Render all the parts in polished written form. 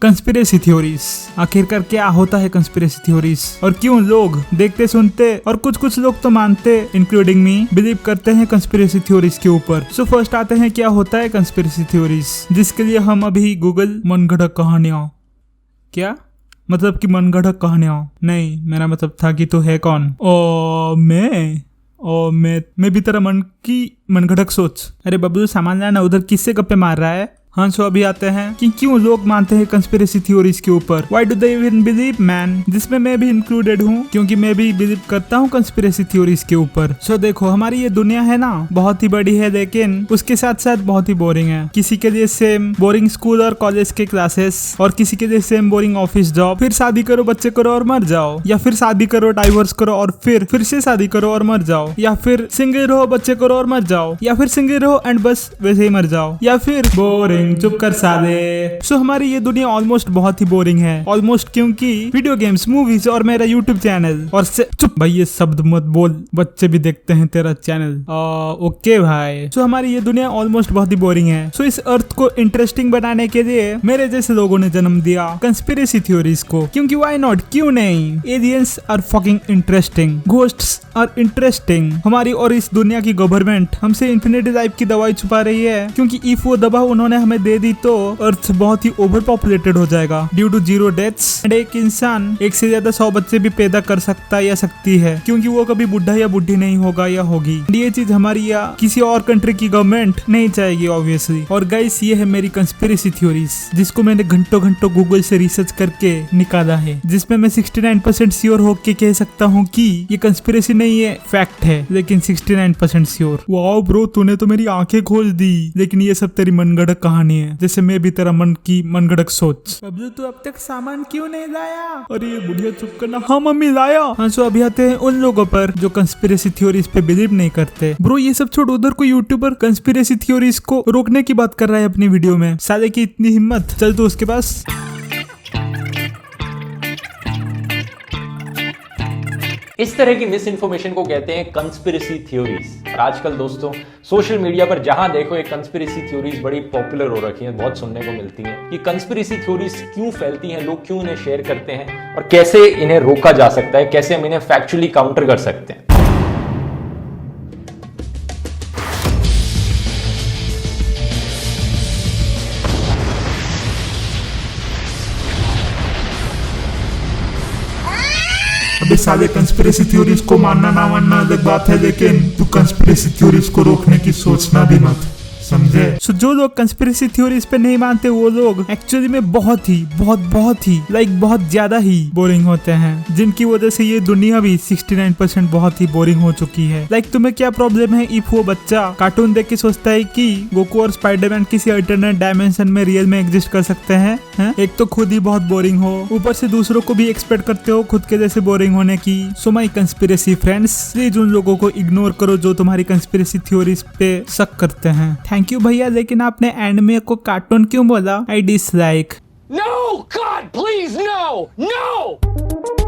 Conspiracy theories. आखिरकार क्या होता है कंस्पिरेसी थ्योरीज और क्यों लोग देखते सुनते और कुछ लोग तो मानते इंक्लूडिंग मी बिलीव करते हैं कंस्पिरेसी थ्योरीज के ऊपर। सो फर्स्ट आते हैं क्या होता है कंस्पिरेसी थ्योरीज, जिसके लिए हम अभी गूगल मनगढ़ंत कहानियां, क्या मतलब कि मनगढ़ंत कहानियां नहीं, मेरा मतलब था कि तू है कौन। मैं भी तेरा मन की मनगढ़ंत सोच। अरे बबलू सामान लाना, उधर किससे गप्पे मार रहा है। हाँ, सो अभी आते हैं कि क्यों लोग मानते हैं कंस्पिरेसी थ्योरीज के ऊपर। Why do they even believe man? जिसमें मैं भी इंक्लूडेड हूँ, क्योंकि मैं भी बिलीव करता हूँ कंस्पिरेसी थ्योरीज के ऊपर। सो देखो, हमारी ये दुनिया है ना, बहुत ही बड़ी है, लेकिन उसके साथ साथ बहुत ही बोरिंग है। किसी के लिए सेम बोरिंग स्कूल और कॉलेज के क्लासेस, और किसी के लिए सेम बोरिंग ऑफिस जॉब। फिर शादी करो, बच्चे करो और मर जाओ, या फिर शादी करो, डाइवोर्स करो और फिर से शादी करो और मर जाओ, या फिर सिंगल रहो, बच्चे करो और मर जाओ, या फिर सिंगल रहो एंड बस वैसे ही मर जाओ, या फिर बोरिंग चुप कर साले। सो हमारी ये दुनिया ऑलमोस्ट बहुत ही बोरिंग है। ऑलमोस्ट क्योंकि वीडियो गेम्स, मूवीज और मेरा यूट्यूब चैनल और चुप भाई, ये शब्द मत बोल, बच्चे भी देखते हैं तेरा चैनल। ओके भाई। सो हमारी ये दुनिया ऑलमोस्ट बहुत ही बोरिंग है। सो इस अर्थ को इंटरेस्टिंग बनाने के लिए मेरे जैसे लोगों ने जन्म दिया कंस्पिरेसी थ्योरीज को। क्योंकि व्हाई नॉट, क्यों नहीं। Aliens are fucking interesting, ghosts are interesting. हमारी और इस दुनिया की गवर्नमेंट हमसे इन्फिनिटी लाइफ की दवाई छुपा रही है, क्योंकि इफ वो दवा उन्होंने हमें दे दी तो अर्थ बहुत ही ओवर पॉपुलेटेड हो जाएगा ड्यू टू 0 डेथ्स। एंड एक इंसान एक से ज्यादा 100 बच्चे भी पैदा कर सकता या सकती है, क्योंकि वो कभी बुढ़ा या बुढ़ी नहीं होगा या होगी। ये चीज हमारी या किसी और कंट्री की गवर्नमेंट नहीं चाहेगी ऑब्वियसली। और गाइस, ये है मेरी कंस्पिरेसी थ्योरीज, जिसको मैंने घंटों गूगल से रिसर्च करके निकाला है, जिसमें मैं 69% श्योर होके कह सकता हूँ कि ये कंस्पिरेसी नहीं है, फैक्ट है, लेकिन 69% श्योर। वाओ ब्रो, तूने तो मेरी आंखें खोल दी। लेकिन ये सब तेरी मनगढ़ंत कहानी है, जैसे मैं भी तेरा मन की मनगढ़ंत सोच। अब्दुल, तू अब तक सामान क्यों नहीं लाया? अरे ये बुढ़िया चुप करना। हाँ मम्मी लाया। हाँ, सो अभी आते हैं उन लोगों पर जो कंस्पिरेसी थ्योरीज पे बिलीव नहीं करते। ब्रो ये सब छोड़, उधर कोई यूट्यूबर कंस्पिरेसी थ्योरीज को रोकने की बात कर रहा है अपनी वीडियो में। साले की इतनी हिम्मत, चल तू उसके पास। इस तरह की मिस इन्फॉर्मेशन को कहते हैं कंस्पिरेसी थ्योरीज। और आजकल दोस्तों सोशल मीडिया पर जहां देखो ये कंस्पिरेसी थ्योरीज बड़ी पॉपुलर हो रखी हैं, बहुत सुनने को मिलती हैं। ये कंस्पिरेसी थ्योरीज क्यों फैलती हैं, लोग क्यों इन्हें शेयर करते हैं, और कैसे इन्हें रोका जा सकता है, कैसे हम इन्हें फैक्चुअली काउंटर कर सकते हैं। अबे साले, कंस्पिरेसी थ्योरीज को मानना ना मानना अलग बात है, लेकिन तू कंस्पिरेसी थ्योरीज को रोकने की सोचना भी मत, समझे। सो जो लोग कंस्पिरेसी थ्योरीज पे नहीं मानते, वो लोग एक्चुअली में बहुत ही बहुत ज्यादा ही बोरिंग होते हैं, जिनकी वजह से ये दुनिया भी 69% बहुत ही बोरिंग हो चुकी है। तुम्हें क्या प्रॉब्लम है इफ वो बच्चा कार्टून देख के सोचता है कि गोकू और स्पाइडरमैन किसी अल्टरनेट डायमेंशन में रियल में एग्जिस्ट कर सकते हैं? एक तो खुद ही बहुत बोरिंग हो, ऊपर से दूसरों को भी एक्सपेक्ट करते हो खुद के जैसे बोरिंग होने की। So my conspiracy friends, please उन लोगों को इग्नोर करो जो तुम्हारी कंस्पिरेसी थ्योरीज पे शक करते हैं। थैंक यू भैया, लेकिन आपने एंड में को कार्टून क्यों बोला? I dislike. No god please, no.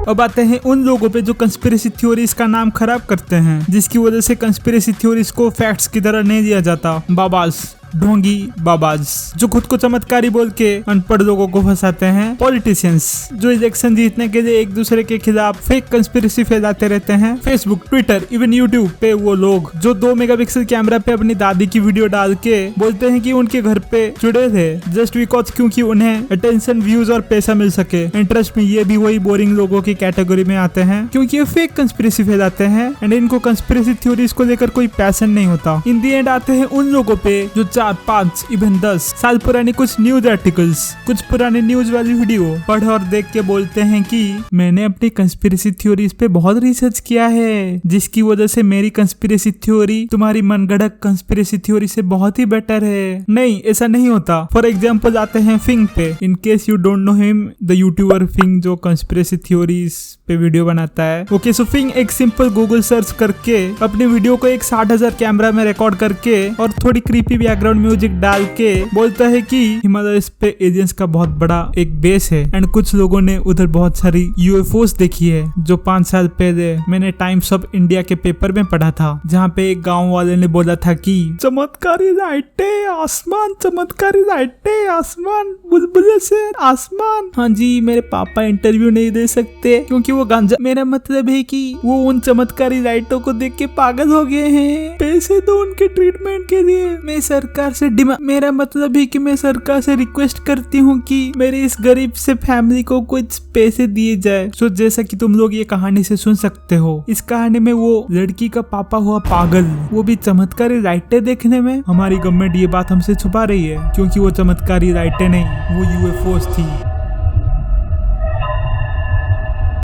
अब आते हैं उन लोगों पे जो कंस्पिरेसी थ्योरीज का नाम खराब करते हैं, जिसकी वजह से कंस्पिरेसी थ्योरीज को फैक्ट्स की तरह नहीं लिया जाता। बाबाज, ढोंगी बाबाज, जो खुद को चमत्कारी बोल के अनपढ़ लोगों को फंसाते हैं। पॉलिटिशियंस, जो इलेक्शन जीतने के लिए एक दूसरे के खिलाफ फेक कंस्पिरेसी फैलाते रहते हैं। फेसबुक, ट्विटर, इवन यूट्यूब पे वो लोग जो 2 मेगापिक्सल कैमरा पे अपनी दादी की वीडियो डाल के बोलते हैं कि उनके घर पे चुड़ैल है, जस्ट बिकॉज क्योंकि उन्हें अटेंशन, व्यूज और पैसा मिल सके। इंटरेस्ट में ये भी वही बोरिंग लोगों की कैटेगरी में आते हैं, क्योंकि ये फेक कंस्पिरेसी फैलाते हैं एंड इनको कंस्पिरेसी थ्योरीज को लेकर कोई पैशन नहीं होता। इन दी एंड आते हैं उन लोगों पे जो 4, 5, इवन 10 साल पुरानी कुछ न्यूज आर्टिकल्स, कुछ पुराने न्यूज वाली वीडियो पढ़ और देख के बोलते हैं कि मैंने अपनी कंस्पिरेसी थ्योरीज पे बहुत रिसर्च किया है, जिसकी वजह से मेरी कंस्पिरेसी थ्योरी तुम्हारी मनगढ़ंत कंस्पिरेसी थ्योरी से बहुत ही बेटर है। नहीं, ऐसा नहीं होता। फॉर एग्जाम्पल आते हैं फिंग पे। In case you don't know him, the YouTuber Fing जो कंस्पिरेसी थ्योरीज पे वीडियो बनाता है। ओके, सो फिंग एक सिंपल गूगल सर्च करके अपनी वीडियो को एक 60,000 कैमरा में रिकॉर्ड करके और थोड़ी क्रीपी बैकग्राउंड बैकग्राउंड म्यूजिक डाल के बोलता है कि हिमालय पे एलियंस का बहुत बड़ा एक बेस है एंड कुछ लोगों ने उधर बहुत सारी यूएफओस देखी है, जो 5 साल पहले मैंने टाइम्स ऑफ इंडिया के पेपर में पढ़ा था, जहाँ पे एक गाँव वाले ने बोला था कि चमत्कारी लाइटें आसमान, चमत्कारी लाइटें आसमान, बुलबुले से आसमान। हाँ जी, मेरे पापा इंटरव्यू नहीं दे सकते क्योंकि वो गांजा, मेरा मतलब है कि वो उन चमत्कारी लाइटों को देख के पागल हो गए हैं। पैसे दो उनके ट्रीटमेंट के लिए। मैं सरकार से मेरा मतलब है कि मैं सरकार से रिक्वेस्ट करती हूँ कि मेरे इस गरीब से फैमिली को कुछ पैसे दिए जाए। सो जैसा कि तुम लोग ये कहानी से सुन सकते हो, इस कहानी में वो लड़की का पापा हुआ पागल, वो भी चमत्कारी लाइटें देखने में। हमारी गवर्नमेंट ये बात हमसे छुपा रही है क्योंकि वो चमत्कारी लाइटें नहीं, वो यूएफओस थी।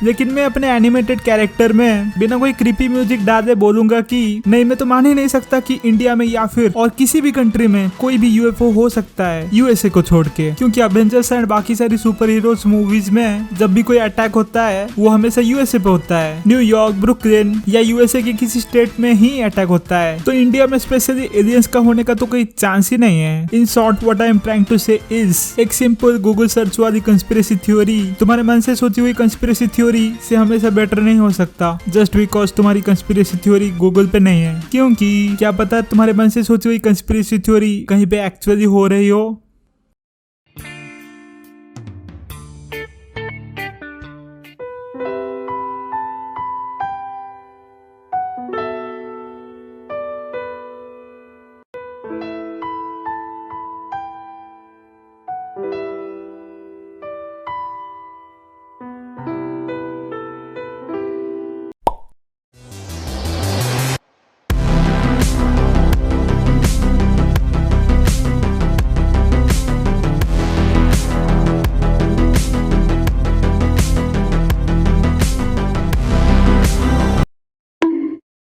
लेकिन मैं अपने एनिमेटेड कैरेक्टर में बिना कोई क्रीपी म्यूजिक डाले बोलूंगा कि नहीं, मैं तो मान ही नहीं सकता कि इंडिया में या फिर और किसी भी कंट्री में कोई भी यूएफओ हो सकता है यूएसए को छोड़ के, क्योंकि एवेंजर्स एंड बाकी सारी सुपर हीरोज मूवीज में जब भी कोई अटैक होता है वो हमेशा यूएसए पे होता है। न्यूयॉर्क, ब्रुकलिन या यूएसए के किसी स्टेट में ही अटैक होता है, तो इंडिया में स्पेशली एलियंस का होने का तो कोई चांस ही नहीं है। In short what I am trying to say is एक सिंपल गूगल सर्च वाली कंस्पिरेसी थ्योरी तुम्हारे मन से सोची हुई कंस्पिरेसी थ्योरी से हमेशा बेटर नहीं हो सकता जस्ट बिकॉज तुम्हारी कंस्पिरेसी थ्योरी गूगल पे नहीं है, क्योंकि क्या पता तुम्हारे मन से सोची हुई कंस्पिरेसी थ्योरी कहीं पे एक्चुअली हो रही हो।